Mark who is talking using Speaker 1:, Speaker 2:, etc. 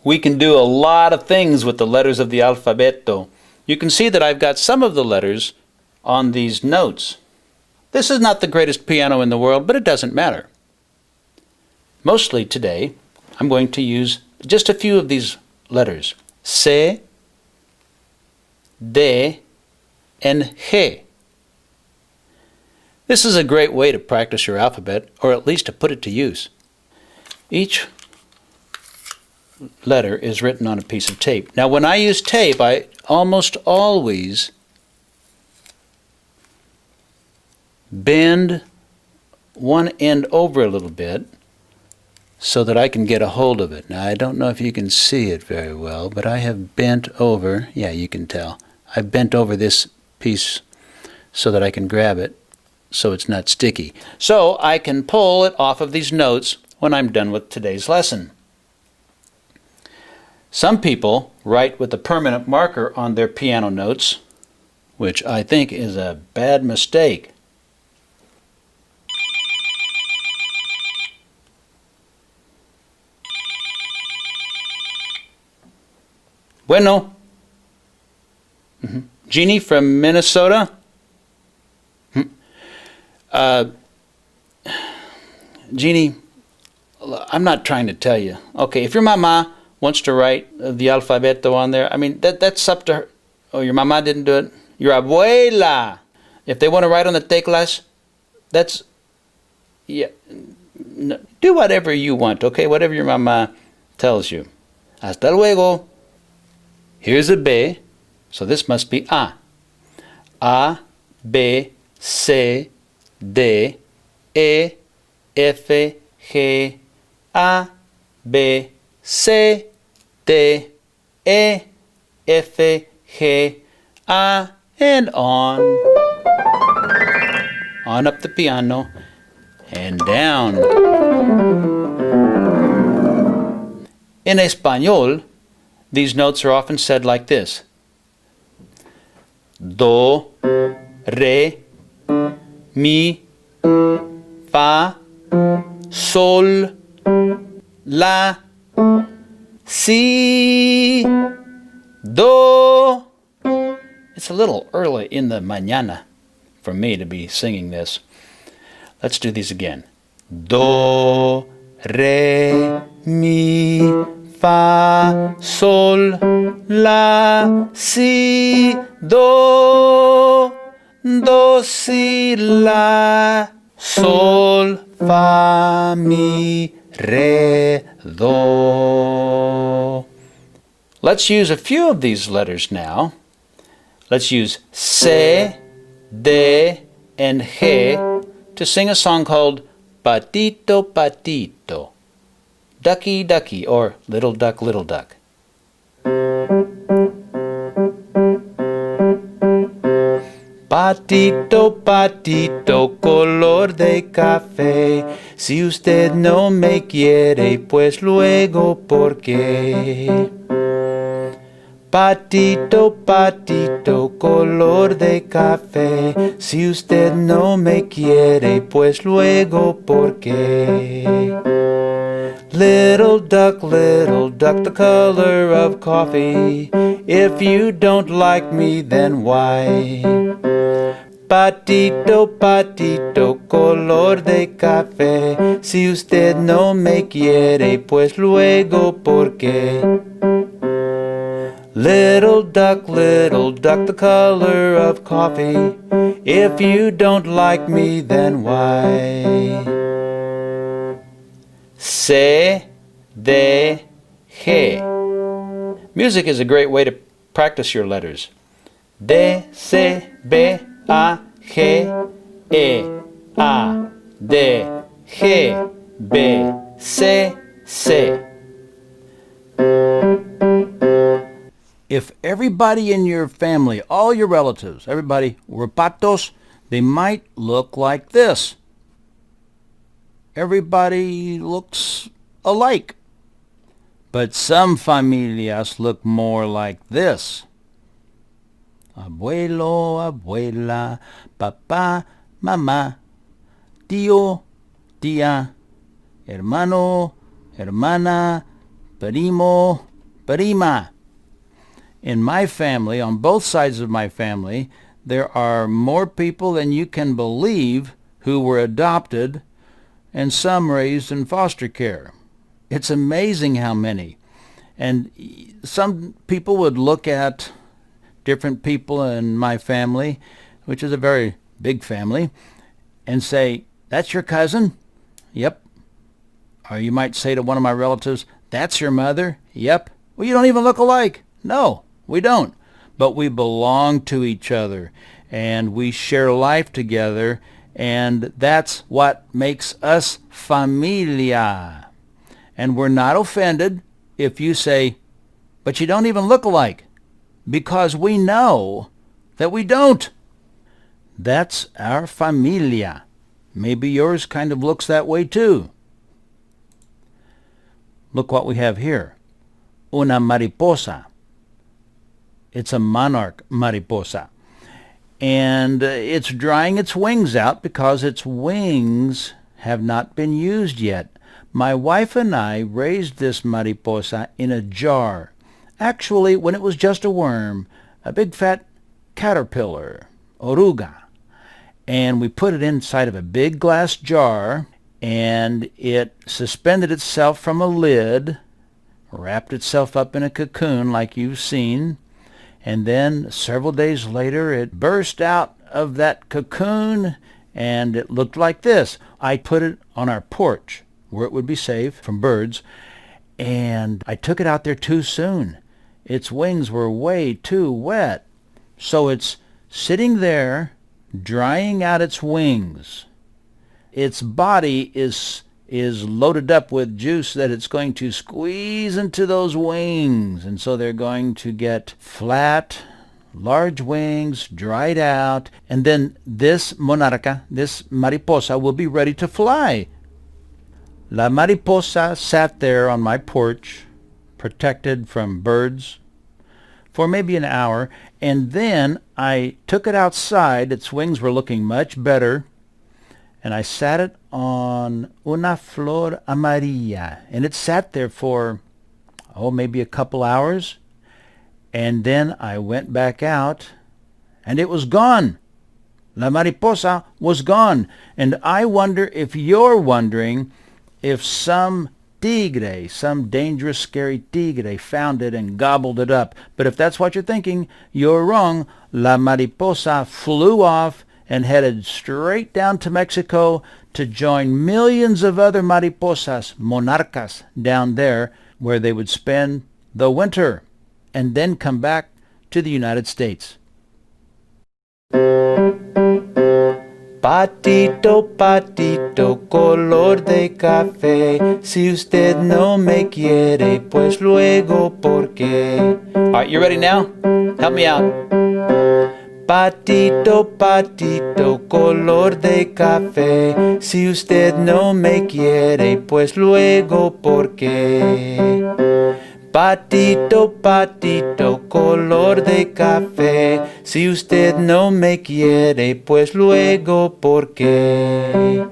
Speaker 1: We can do a lot of things with the letters of the alfabeto. You can see that I've got some of the letters on these notes. This is not the greatest piano in the world, but it doesn't matter. Mostly today, I'm going to use just a few of these letters. C, D, and G. This is a great way to practice your alphabet, or at least to put it to use. Each letter is written on a piece of tape. Now, when I use tape, I almost always bend one end over a little bit so that I can get a hold of it. Now, I don't know if you can see it very well, but I have bent over, yeah, you can tell. I've bent over this piece so that I can grab it so it's not sticky. So I can pull it off of these notes when I'm done with today's lesson. Some people write with a permanent marker on their piano notes, which I think is a bad mistake. Bueno. Jeannie from Minnesota. Jeannie, I'm not trying to tell you. Okay, if your mama wants to write the alfabeto on there, I mean, that's up to her. Oh, your mama didn't do it? Your abuela. If they want to write on the teclas, that's, yeah, no, do whatever you want, okay? Whatever your mama tells you. Hasta luego. Here's a B, so this must be A. A, B, C, D, E, F, G, A, B, C, D, E, F, G, A, and on. On up the piano and down. In Español, these notes are often said like this. Do, re, mi, fa, sol, la, si, do. It's a little early in the mañana for me to be singing this. Let's do these again. Do, re, mi, fa, sol, la, si, do, do, si, la, sol, fa, mi, re, do. Let's use a few of these letters now. Let's use C, D, and G to sing a song called Patito, Patito. Ducky, ducky, or little duck, little duck. Patito, patito, color de café. Si usted no me quiere, pues luego, ¿por qué? Patito, patito, color de café. Si usted no me quiere, pues luego, ¿por qué? Little duck, the color of coffee. If you don't like me, then why? Patito, patito, color de café. Si usted no me quiere, pues luego, ¿por qué? Little duck, the color of coffee. If you don't like me, then why? C, D, G. Music is a great way to practice your letters. D, C, B, A, G, E, A, D, G, B, C, C. If everybody in your family, all your relatives, everybody were patos, they might look like this. Everybody looks alike. But some familias look more like this. Abuelo, abuela, papá, mamá. tío, tía, hermano, hermana, primo, prima. In my family, on both sides of my family, there are more people than you can believe who were adopted and some raised in foster care. It's amazing how many. And some people would look at different people in my family, which is a very big family, and say, "That's your cousin?" "Yep." Or you might say to one of my relatives, "That's your mother?" "Yep." "Well, you don't even look alike." "No, we don't. But we belong to each other, and we share life together, and that's what makes us familia. And we're not offended if you say, "But you don't even look alike," because we know that we don't. That's our familia. Maybe yours kind of looks that way too. Look what we have here. Una mariposa. It's a monarch mariposa. And it's drying its wings out because its wings have not been used yet. My wife and I raised this mariposa in a jar. Actually, when it was just a worm, a big fat caterpillar, oruga. And we put it inside of a big glass jar, and it suspended itself from a lid, wrapped itself up in a cocoon like you've seen, and then several days later it burst out of that cocoon, and it looked like this. I put it on our porch where it would be safe from birds, and I took it out there too soon. Its wings were way too wet. So it's sitting there, drying out its wings. Its body is loaded up with juice that it's going to squeeze into those wings, and so they're going to get flat, large wings, dried out, and then this monarca, this mariposa, will be ready to fly. La mariposa sat there on my porch, protected from birds, for maybe an hour, and then I took it outside. Its wings were looking much better, and I sat it on una flor amarilla, and it sat there for, maybe a couple hours, and then I went back out, and it was gone. La mariposa was gone, and I wonder if you're wondering if some tigre, some dangerous, scary tigre, found it and gobbled it up. But if that's what you're thinking, you're wrong. La mariposa flew off and headed straight down to Mexico to join millions of other mariposas, monarcas, down there where they would spend the winter and then come back to the United States. Patito, patito, color de café. Si usted no me quiere, pues luego, ¿por qué? All right, you ready now? Help me out. Patito, patito, color de café. Si usted no me quiere, pues luego, ¿por qué? Patito, patito, color de café. Si usted no me quiere, pues luego, ¿por qué?